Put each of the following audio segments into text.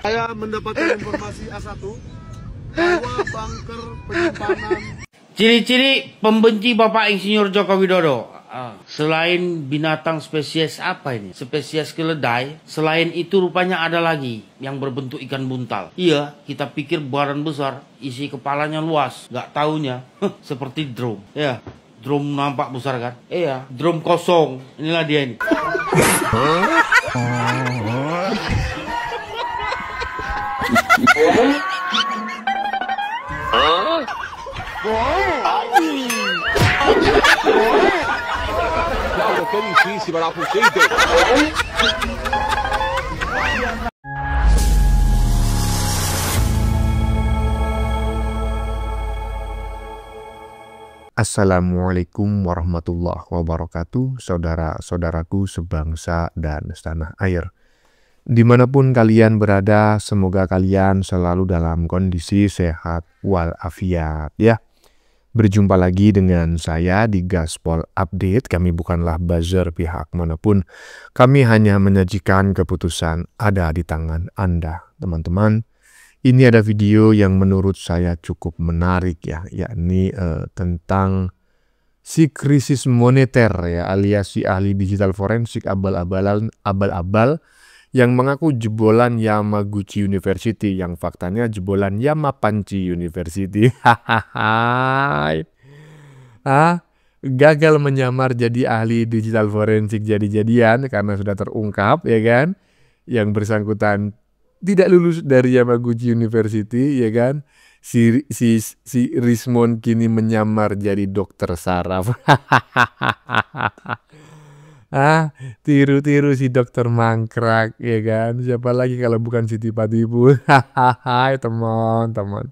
Saya mendapatkan informasi A1 bahwa bunker penyimpanan. Ciri-ciri pembenci Bapak Insinyur Joko Widodo. Selain binatang spesies apa ini? Spesies keledai. Selain itu rupanya ada lagi yang berbentuk ikan buntal. Iya, kita pikir badan besar, isi kepalanya luas. Gak taunya seperti drum. Ya, drum nampak besar kan? Iya, drum kosong. Inilah dia ini. Qué difícil para pusiste. Assalamualaikum warahmatullahi wabarakatuh, saudara-saudaraku sebangsa dan setanah air. Dimanapun kalian berada, semoga kalian selalu dalam kondisi sehat walafiat ya. Berjumpa lagi dengan saya di Gaspol Update. Kami bukanlah buzzer pihak manapun. Kami hanya menyajikan keputusan ada di tangan Anda, teman-teman. Ini ada video yang menurut saya cukup menarik ya, yakni tentang si krisis moneter ya, alias si ahli digital forensik abal-abal yang mengaku jebolan Yamaguchi University, yang faktanya jebolan Yamapanci University. Gagal menyamar jadi ahli digital forensik jadi-jadian karena sudah terungkap ya kan, yang bersangkutan tidak lulus dari Yamaguchi University ya kan. Si Rismon kini menyamar jadi dokter saraf. Tiru-tiru si dokter mangkrak ya kan. Siapa lagi kalau bukan si tipu-tipu. Hai teman-teman,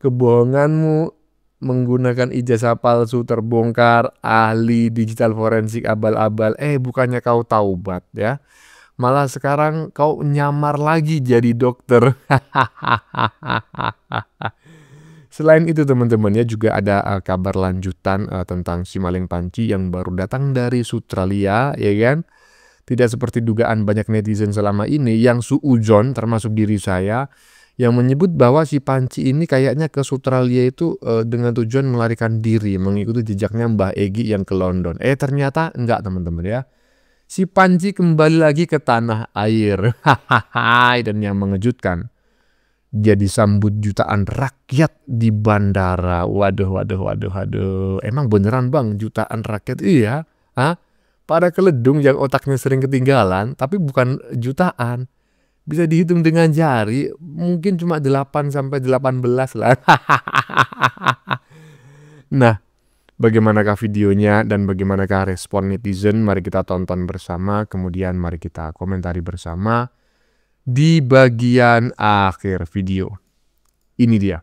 kebohonganmu menggunakan ijazah palsu terbongkar. Ahli digital forensik abal-abal, bukannya kau taubat ya, malah sekarang kau nyamar lagi jadi dokter. Selain itu teman-teman ya, juga ada kabar lanjutan tentang si maling panci yang baru datang dari Australia ya kan. Tidak seperti dugaan banyak netizen selama ini yang suudzon, termasuk diri saya, yang menyebut bahwa si panci ini kayaknya ke Australia itu dengan tujuan melarikan diri, mengikuti jejaknya Mbah Egy yang ke London. Ternyata enggak teman-teman ya. Si panci kembali lagi ke tanah air. Dan yang mengejutkan, dia disambut jutaan rakyat di bandara. Waduh. Emang beneran bang jutaan rakyat? Iya. Para keledung yang otaknya sering ketinggalan, tapi bukan jutaan. Bisa dihitung dengan jari, mungkin cuma 8 sampai 18 lah. Nah, bagaimanakah videonya dan bagaimanakah respon netizen? Mari kita tonton bersama, kemudian mari kita komentari bersama di bagian akhir video. Ini dia.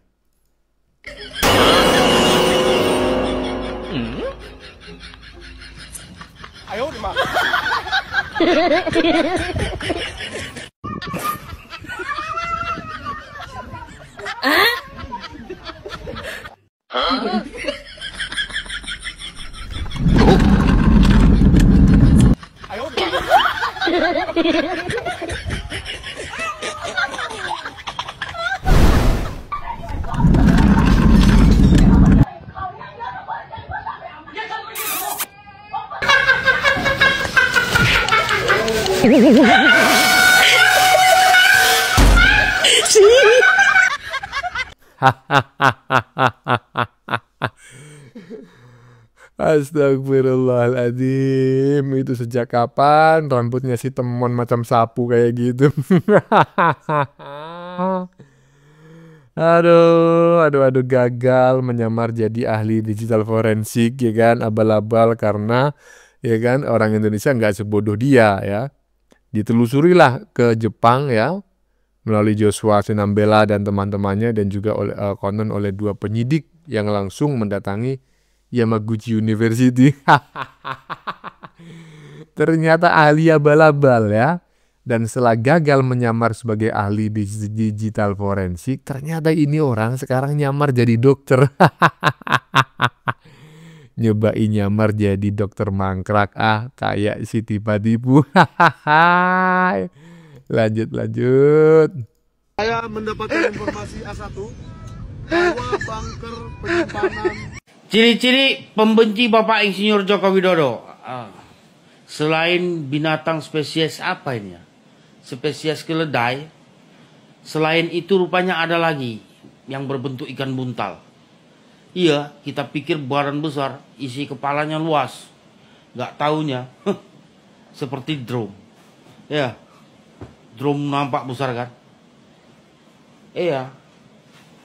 Ayo, di mana? Ayo, di mana? Astagfirullahaladzim, itu sejak kapan rambutnya si Temon macam sapu kayak gitu? Aduh, gagal menyamar jadi ahli digital forensik ya kan, abal-abal karena ya kan orang Indonesia nggak sebodoh dia ya. Ditelusurilah ke Jepang ya melalui Joshua Sinambela dan teman-temannya dan juga konon oleh 2 penyidik yang langsung mendatangi Yamaguchi University. Ternyata ahli abal-abal ya. Dan setelah gagal menyamar sebagai ahli digital forensik, ternyata ini orang sekarang nyamar jadi dokter. Nyobain nyamar jadi dokter mangkrak, kayak si tiba-tiba. Lanjut. Saya mendapatkan informasi A1 bahwa bunker penyimpanan Ciri-ciri pembenci Bapak Insinyur Joko Widodo. Selain binatang spesies apa ini ya? Spesies keledai. Selain itu rupanya ada lagi yang berbentuk ikan buntal. Iya, kita pikir badan besar, isi kepalanya luas. Gak taunya, seperti drum. Ya, drum nampak besar kan? Iya,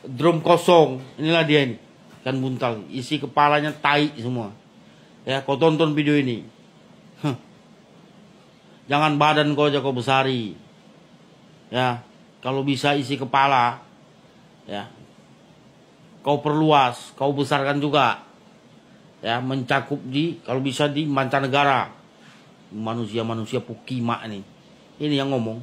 drum kosong. Inilah dia ini, ikan buntal. Isi kepalanya tai semua. Ya, kau tonton video ini. Jangan badan kau aja kau besari. Ya, kalau bisa isi kepala. Ya. Kau perluas, kau besarkan juga. Ya, mencakup kalau bisa di mancanegara. Manusia-manusia pukima nih. Ini yang ngomong.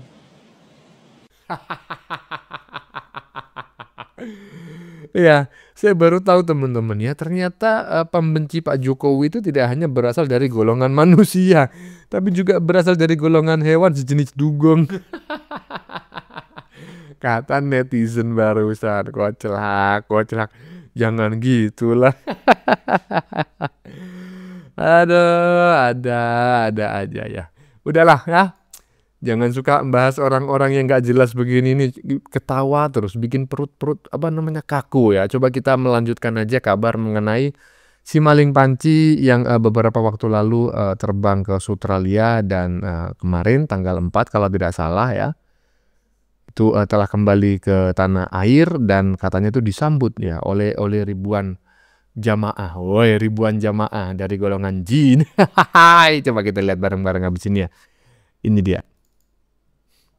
Ya, saya baru tahu teman-teman ya, ternyata pembenci Pak Jokowi itu tidak hanya berasal dari golongan manusia, tapi juga berasal dari golongan hewan sejenis dugong. Kata netizen barusan, koclak. Jangan gitulah. Aduh, ada aja ya. Udahlah ya. Jangan suka membahas orang-orang yang gak jelas begini nih, ketawa terus bikin perut kaku ya. Coba kita melanjutkan aja kabar mengenai si maling panci yang beberapa waktu lalu terbang ke Australia dan kemarin tanggal 4 kalau tidak salah ya. Itu telah kembali ke tanah air dan katanya itu disambut ya oleh ribuan jamaah. Woi, ribuan jamaah dari golongan jin. Coba kita lihat bareng-bareng habis ini ya. Ini dia.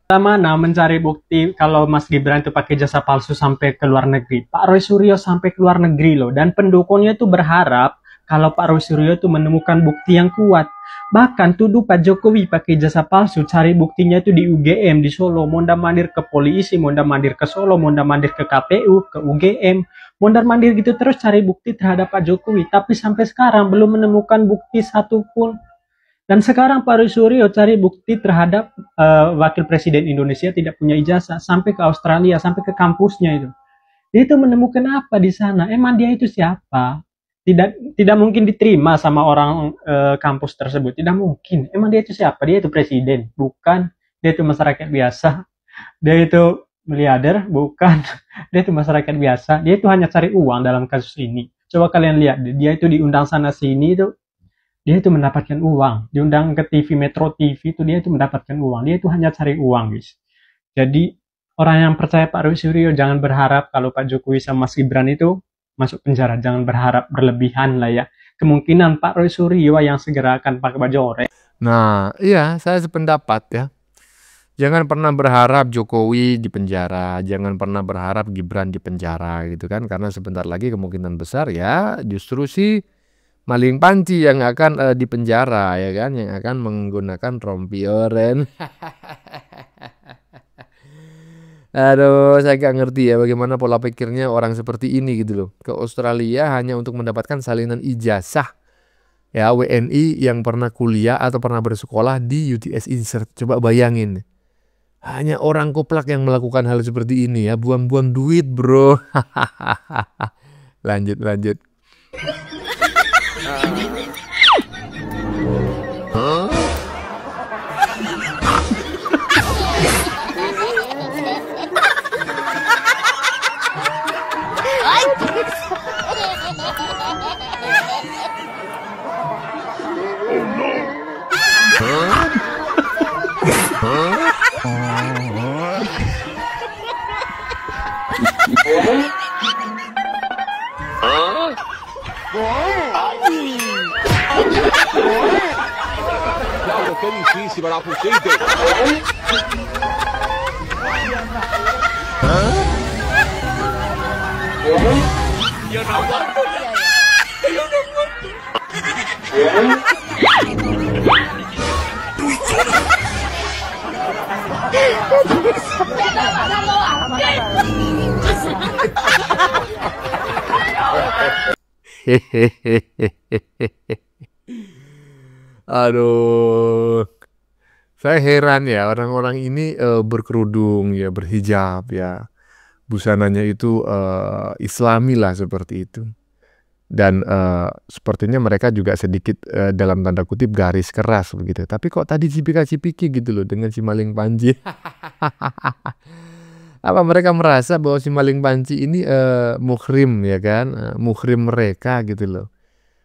Mana mencari bukti kalau Mas Gibran itu pakai jasa palsu sampai ke luar negeri. Pak Roy Suryo sampai ke luar negeri loh. Dan pendukungnya itu berharap kalau Pak Roy Suryo itu menemukan bukti yang kuat. Bahkan tuduh Pak Jokowi pakai jasa palsu, cari buktinya itu di UGM, di Solo. Mondar-mandir ke polisi, mondar-mandir ke Solo, mondar-mandir ke KPU, ke UGM. Mondar-mandir gitu terus cari bukti terhadap Pak Jokowi. Tapi sampai sekarang belum menemukan bukti satupun. Dan sekarang Pak Roy Suryo cari bukti terhadap wakil presiden Indonesia tidak punya ijazah sampai ke Australia, sampai ke kampusnya itu. Dia itu menemukan apa di sana? Emang dia itu siapa? Tidak mungkin diterima sama orang kampus tersebut. Tidak mungkin. Emang dia itu siapa? Dia itu presiden, bukan. Dia itu masyarakat biasa. Dia itu miliarder, bukan. Dia itu masyarakat biasa. Dia itu hanya cari uang dalam kasus ini. Coba kalian lihat, dia itu diundang sana sini itu. Dia itu mendapatkan uang, diundang ke TV, Metro TV itu dia itu mendapatkan uang, dia itu hanya cari uang guys. Jadi orang yang percaya Pak Roy Suryo jangan berharap kalau Pak Jokowi sama Mas Gibran itu masuk penjara, jangan berharap berlebihan lah ya. Kemungkinan Pak Roy Suryo yang segera akan pakai baju oranye. Nah, iya saya sependapat ya. Jangan pernah berharap Jokowi di penjara, jangan pernah berharap Gibran di penjara gitu kan, karena sebentar lagi kemungkinan besar ya justru si maling panci yang akan dipenjara ya kan, yang akan menggunakan rompi oren. Aduh, saya gak ngerti ya bagaimana pola pikirnya orang seperti ini gitu loh. Ke Australia hanya untuk mendapatkan salinan ijazah ya WNI yang pernah kuliah atau pernah bersekolah di UTS Insert. Coba bayangin. Hanya orang koplak yang melakukan hal seperti ini ya, buang-buang duit bro. Lanjut. Qué difícil para pusiste. Yo no aguanto. Yo no Aduh, saya heran ya orang-orang ini berkerudung ya, berhijab ya, busananya itu Islami lah seperti itu. Dan sepertinya mereka juga sedikit dalam tanda kutip garis keras begitu. Tapi kok tadi cipika-cipiki gitu loh dengan si maling panci. Apa mereka merasa bahwa si maling panci ini muhrim ya kan, muhrim mereka gitu loh.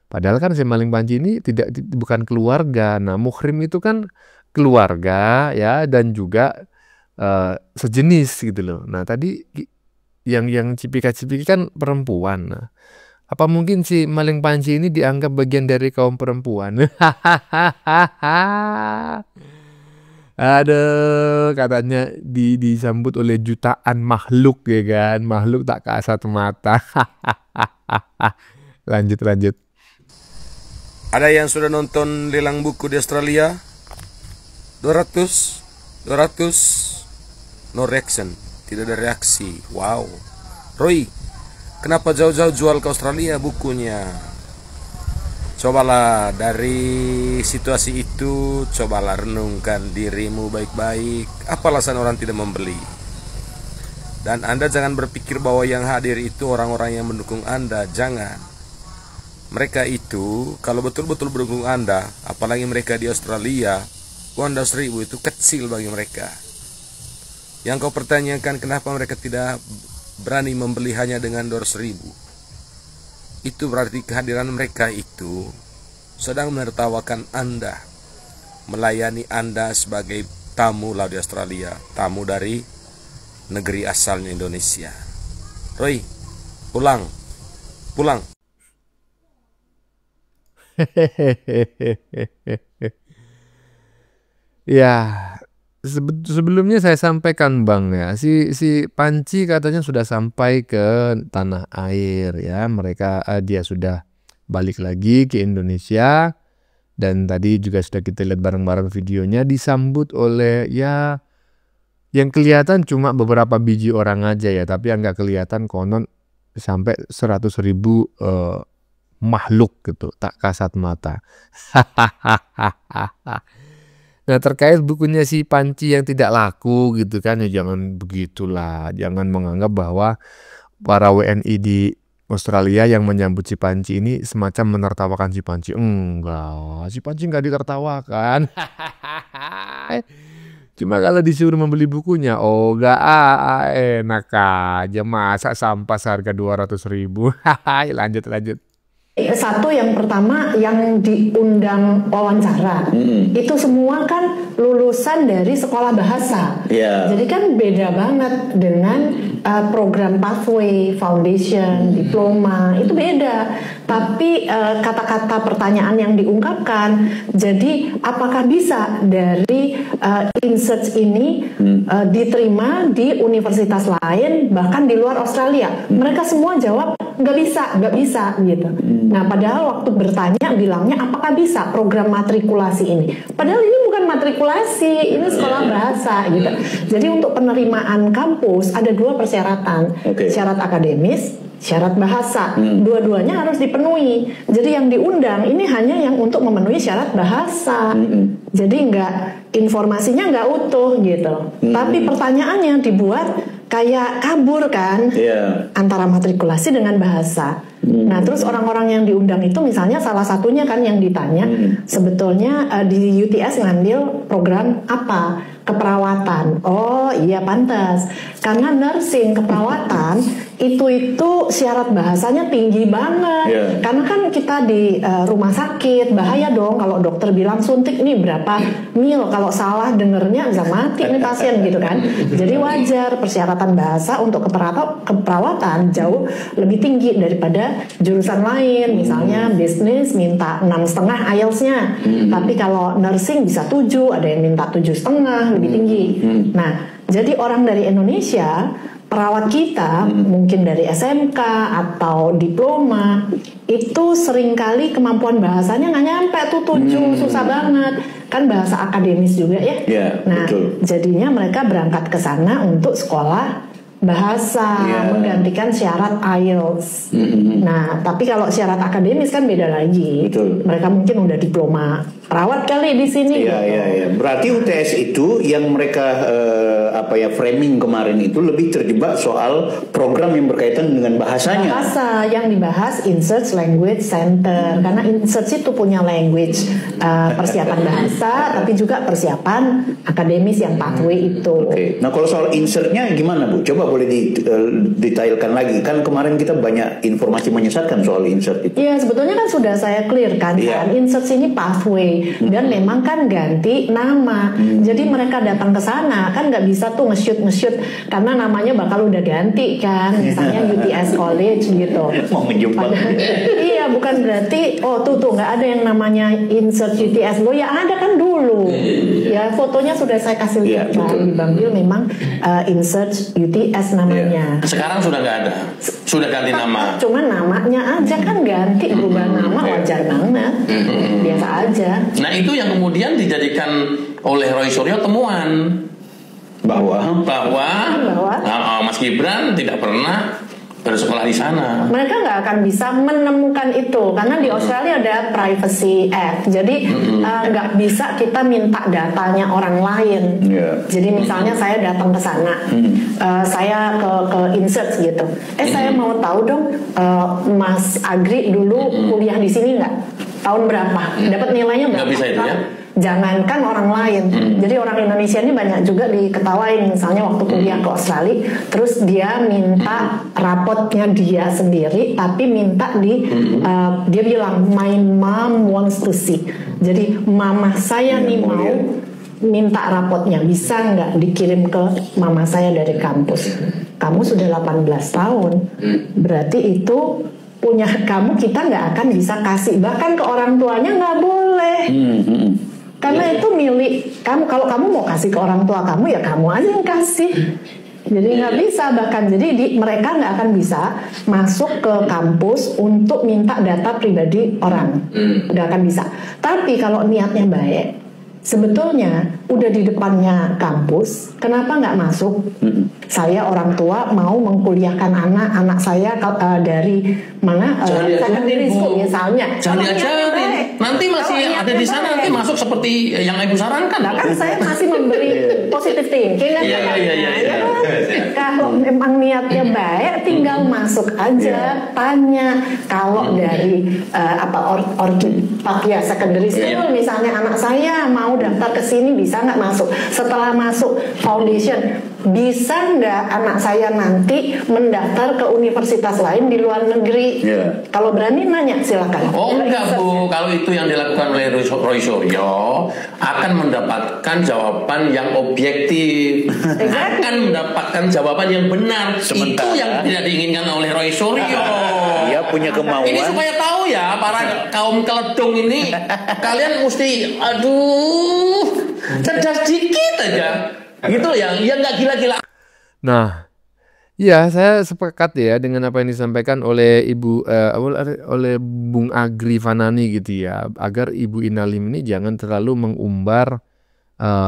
Padahal kan si maling panci ini bukan keluarga. Nah, muhrim itu kan keluarga ya, dan juga sejenis gitu loh. Nah, tadi yang cipika-cipiki kan perempuan. Nah, apa mungkin si maling panci ini dianggap bagian dari kaum perempuan? Aduh, katanya disambut oleh jutaan makhluk ya kan, makhluk tak kasat mata. Lanjut. Ada yang sudah nonton lelang buku di Australia? 200, no reaction, tidak ada reaksi. Wow. Roy, kenapa jauh-jauh jual ke Australia bukunya? Cobalah dari situasi itu, cobalah renungkan dirimu baik-baik. Apa alasan orang tidak membeli? Dan Anda jangan berpikir bahwa yang hadir itu orang-orang yang mendukung Anda. Jangan. Mereka itu kalau betul-betul mendukung Anda, apalagi mereka di Australia, Anda 1000 itu kecil bagi mereka. Yang kau pertanyakan kenapa mereka tidak berani membeli hanya dengan $1000. Itu berarti kehadiran mereka itu sedang menertawakan Anda, melayani Anda sebagai tamu lah di Australia, tamu dari negeri asalnya Indonesia. Roy, pulang. Ya, sebelumnya saya sampaikan Bang ya, si Panci katanya sudah sampai ke tanah air ya. Dia sudah balik lagi ke Indonesia, dan tadi juga sudah kita lihat bareng-bareng videonya, disambut oleh ya yang kelihatan cuma beberapa biji orang aja ya, tapi yang nggak kelihatan konon sampai 100.000 makhluk gitu, tak kasat mata. Nah, terkait bukunya si Panci yang tidak laku gitu kan, ya jangan begitulah. Jangan menganggap bahwa para WNI di Australia yang menyambut si Panci ini semacam menertawakan si Panci. Enggak, si Panci enggak ditertawakan. Cuma kalau disuruh membeli bukunya, oh enggak, enak aja, masa sampah seharga 200.000. Lanjut. Satu, yang pertama yang diundang wawancara itu semua kan lulusan dari sekolah bahasa. Jadi kan beda banget dengan program pathway, foundation, diploma, itu beda. Tapi kata-kata pertanyaan yang diungkapkan, jadi apakah bisa dari research ini diterima di universitas lain bahkan di luar Australia? Mereka semua jawab nggak bisa gitu. Nah, padahal waktu bertanya bilangnya apakah bisa program matrikulasi ini? Padahal ini bukan matrikulasi, ini sekolah bahasa gitu. Jadi untuk penerimaan kampus ada 2 persyaratan, syarat akademis, syarat bahasa. Dua-duanya harus dipenuhi. Jadi yang diundang ini hanya yang untuk memenuhi syarat bahasa. Jadi informasinya nggak utuh gitu. Tapi pertanyaannya dibuat kayak kabur kan, antara matrikulasi dengan bahasa. Nah, terus orang-orang yang diundang itu misalnya salah satunya kan yang ditanya, sebetulnya di UTS ngambil program apa? Keperawatan. Oh iya, pantas. Karena nursing keperawatan jurusan itu syarat bahasanya tinggi banget. Karena kan kita di rumah sakit, bahaya dong kalau dokter bilang suntik nih berapa mil, kalau salah dengernya bisa mati nih pasien gitu kan. Jadi wajar persyaratan bahasa untuk keperawatan jauh lebih tinggi daripada jurusan lain. Misalnya bisnis minta 6,5 IELTS-nya, tapi kalau nursing bisa 7, ada yang minta 7,5, lebih tinggi. Nah, jadi orang dari Indonesia, perawat kita mungkin dari SMK atau diploma, itu seringkali kemampuan bahasanya nggak nyampe tuh 7, susah banget. Kan bahasa akademis juga ya. Nah, jadinya mereka berangkat ke sana untuk sekolah bahasa, menggantikan syarat IELTS. Nah, tapi kalau syarat akademis kan beda lagi. Mereka mungkin udah diploma perawat kali di sini. Berarti UTS itu yang mereka framing kemarin itu lebih terjebak soal program yang berkaitan dengan bahasanya. Bahasa yang dibahas InSearch Language Center, karena InSearch itu punya language persiapan bahasa, tapi juga persiapan akademis yang pathway itu. Nah, kalau soal insert-nya gimana, Bu? Coba boleh detailkan lagi. Kan kemarin kita banyak informasi menyesatkan soal insert itu. Iya, sebetulnya kan sudah saya clear kan. Insert ini pathway dan memang kan ganti nama. Jadi mereka datang ke sana kan nggak bisa tuh nge-shoot karena namanya bakal udah ganti kan. Misalnya UTS College gitu. Mau menjumpai. Iya, bukan berarti tuh nggak ada yang namanya insert UTS lo ya, ada kan dulu. Ya, fotonya sudah saya kasih lihat kan di Bang Bill, memang insert UTS namanya. Sekarang sudah nggak ada, sudah ganti nama. Cuman namanya aja kan ganti, berubah nama wajar banget, biasa aja. Nah, itu yang kemudian dijadikan oleh Roy Suryo temuan bahwa Mas Gibran tidak pernah bersekolah di sana. Mereka nggak akan bisa menemukan itu karena di Australia ada Privacy Act. Jadi nggak bisa kita minta datanya orang lain. Jadi misalnya saya datang ke sana, saya ke Insert gitu. Saya mau tahu dong, Mas Agri dulu kuliah di sini nggak? Tahun berapa? Dapat nilainya berapa? Nggak bisa itu ya? Jangankan orang lain. Jadi orang Indonesia ini banyak juga diketawain. Misalnya waktu kuliah ke Australia, terus dia minta rapotnya dia sendiri, tapi minta dia bilang my mom wants to see. Jadi mama saya nih mau minta rapotnya, bisa nggak dikirim ke mama saya dari kampus. Kamu sudah 18 tahun, berarti itu punya kamu, kita nggak akan bisa kasih. Bahkan ke orang tuanya nggak boleh. Karena itu milik kamu. Kalau kamu mau kasih ke orang tua kamu, ya kamu aja yang kasih. Jadi nggak bisa, bahkan jadi mereka nggak akan bisa masuk ke kampus untuk minta data pribadi orang. Nggak akan bisa. Tapi kalau niatnya baik, sebetulnya udah di depannya kampus, kenapa nggak masuk? Saya orang tua mau mengkuliahkan anak saya dari mana? Secondary school misalnya. Jangan diajarin. Nanti masih ada di sana, nanti masuk seperti yang Ibu sarankan. Nah, kan saya masih memberi positive thinking kan. Kalau memang niatnya baik, tinggal masuk aja, tanya. Kalau dari secondary school misalnya, anak saya mau daftar ke sini, bisa nggak masuk? Setelah masuk foundation, bisa nggak anak saya nanti mendaftar ke universitas lain di luar negeri? Kalau berani nanya silakan. Enggak Bu, kalau itu yang dilakukan oleh Roy Suryo akan mendapatkan jawaban yang objektif, akan mendapatkan jawaban yang benar. Itu yang tidak diinginkan oleh Roy Suryo. Dia punya kemauan. Ini supaya tahu ya para kaum keledung ini, kalian mesti cerdas dikit aja. Gitu ya nggak gila-gila. Nah, ya saya sepakat ya dengan apa yang disampaikan oleh oleh Bung Agri Fanani gitu ya, agar Ibu Inalim ini jangan terlalu mengumbar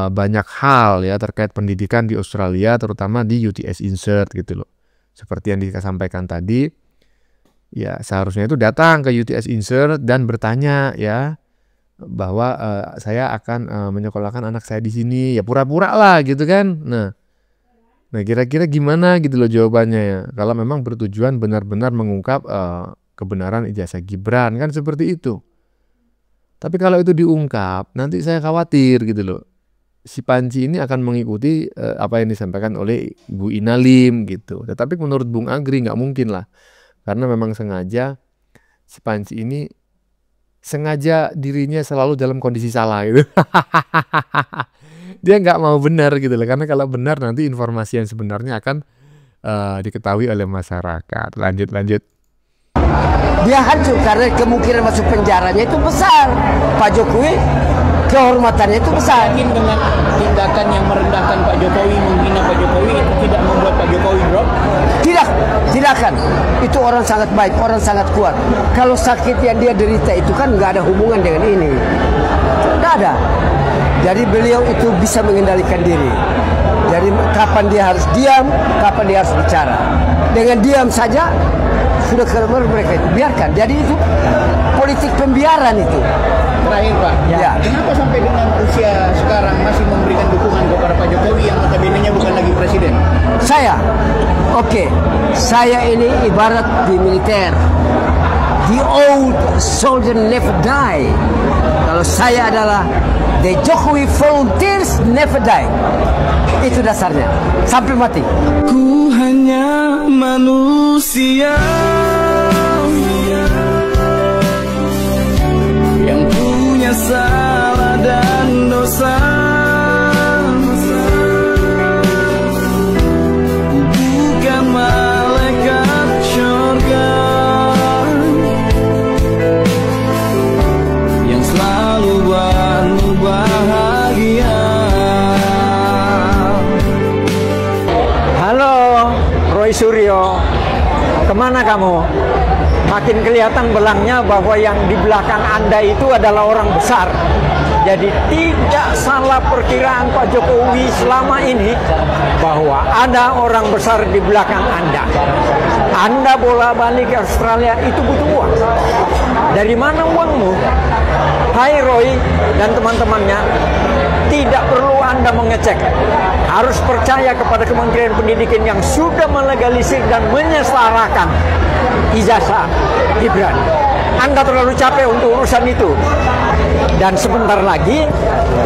banyak hal ya terkait pendidikan di Australia, terutama di UTS Insert gitu loh. Seperti yang disampaikan tadi, ya seharusnya itu datang ke UTS Insert dan bertanya ya bahwa saya akan menyekolahkan anak saya di sini, ya pura-pura lah gitu kan. Nah kira-kira gimana gitu loh jawabannya ya, kalau memang bertujuan benar-benar mengungkap kebenaran ijazah Gibran kan seperti itu. Tapi kalau itu diungkap, nanti saya khawatir gitu loh, si Panji ini akan mengikuti apa yang disampaikan oleh Bu Ina Lim gitu. Tetapi menurut Bung Agri nggak mungkin lah, karena memang sengaja si Panji ini sengaja dirinya selalu dalam kondisi salah gitu. Dia nggak mau benar gitu loh, karena kalau benar nanti informasi yang sebenarnya akan diketahui oleh masyarakat. Lanjut. Dia hancur karena kemungkinan masuk penjaranya itu besar. Pak Jokowi kehormatannya itu besar. Yakin dengan tindakan yang merendahkan Pak Jokowi, menghina Pak Jokowi itu tidak membuat Pak Jokowi drop? Tidak akan. Itu orang sangat baik, orang sangat kuat. Kalau sakit yang dia derita itu kan nggak ada hubungan dengan ini. Nggak ada. Jadi beliau itu bisa mengendalikan diri. Jadi kapan dia harus diam, kapan dia harus bicara. Dengan diam saja sudah keluar mereka itu biarkan. Jadi itu politik pembiaran itu. Terakhir Pak, ya. Kenapa sampai dengan usia sekarang masih memberikan dukungan kepada Pak Jokowi yang notabene-nya bukan lagi presiden? Saya ini ibarat di militer. The old soldier never die. Kalau saya adalah the Jokowi volunteers never die. Itu dasarnya sampai mati. Ku hanya manusia yang punya salah dan dosa. Bukan malaikat surga yang selalu buatmu bahagia. Halo, Roy Suryo. Kemana kamu? Makin kelihatan belangnya bahwa yang di belakang Anda itu adalah orang besar. Jadi tidak salah perkiraan Pak Jokowi selama ini bahwa ada orang besar di belakang Anda. Anda bola-balik ke Australia itu butuh uang. Dari mana uangmu? Hai Roy dan teman-temannya, tidak perlu Anda mengecek. Harus percaya kepada Kementerian Pendidikan yang sudah melegalisir dan menyelarakan ijazah Gibran. Anda terlalu capek untuk urusan itu. Dan sebentar lagi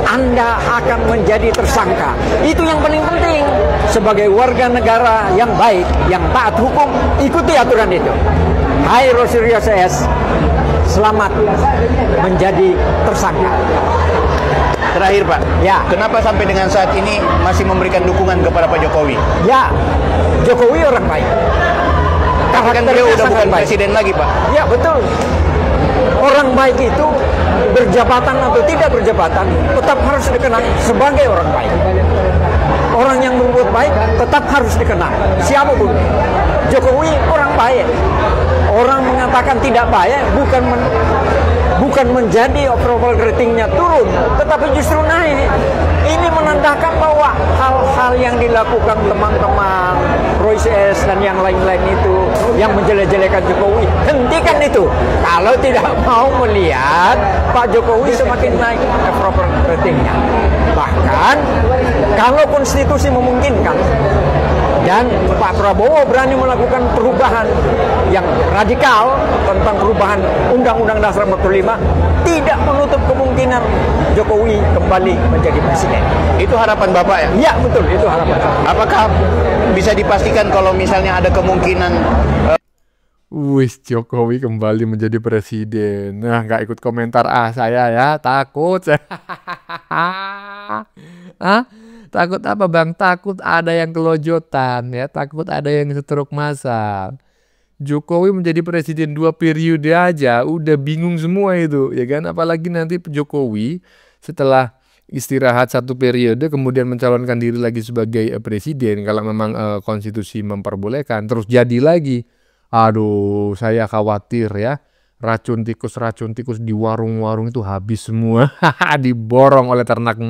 Anda akan menjadi tersangka. Itu yang paling penting. Sebagai warga negara yang baik, yang taat hukum, ikuti aturan itu. Hai Rosario CS, selamat menjadi tersangka. Terakhir Pak, ya. Kenapa sampai dengan saat ini masih memberikan dukungan kepada Pak Jokowi? Ya, Jokowi orang baik. Tapi kan dia udah bukan presiden lagi Pak. Ya betul. Orang baik itu berjabatan atau tidak berjabatan tetap harus dikenal sebagai orang baik. Orang yang berbuat baik tetap harus dikenal. Siapapun. Jokowi orang baik. Orang mengatakan tidak baik bukan menjadi approval ratingnya turun, tetapi justru naik. Ini menandakan bahwa hal-hal yang dilakukan teman-teman Roy CS dan yang lain-lain itu yang menjelek-jelekan Jokowi, hentikan itu. Kalau tidak mau melihat Pak Jokowi semakin naik approval ratingnya. Bahkan kalau konstitusi memungkinkan dan Pak Prabowo berani melakukan perubahan yang radikal tentang perubahan Undang-Undang Dasar 45, tidak menutup kemungkinan Jokowi kembali menjadi presiden. Itu harapan Bapak ya? Iya betul, itu harapan. Apakah bisa dipastikan kalau misalnya ada kemungkinan Wis Jokowi kembali menjadi presiden. Nah, nggak ikut komentar saya ya, takut. Takut apa Bang? Takut ada yang kelojotan ya, takut ada yang stroke massal. Jokowi menjadi presiden 2 periode aja udah bingung semua itu ya kan, apalagi nanti Jokowi setelah istirahat 1 periode kemudian mencalonkan diri lagi sebagai presiden kalau memang konstitusi memperbolehkan, terus jadi lagi. Aduh, saya khawatir ya, racun tikus di warung-warung itu habis semua diborong oleh ternak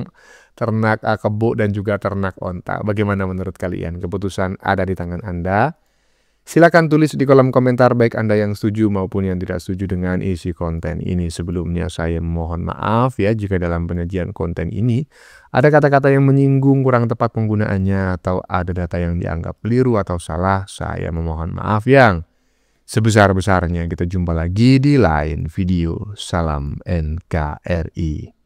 kebo dan juga ternak onta. Bagaimana menurut kalian? Keputusan ada di tangan Anda. Silakan tulis di kolom komentar baik Anda yang setuju maupun yang tidak setuju dengan isi konten ini. Sebelumnya saya mohon maaf ya jika dalam penyajian konten ini ada kata-kata yang menyinggung, kurang tepat penggunaannya, atau ada data yang dianggap keliru atau salah. Saya memohon maaf yang sebesar-besarnya. Kita jumpa lagi di lain video. Salam NKRI.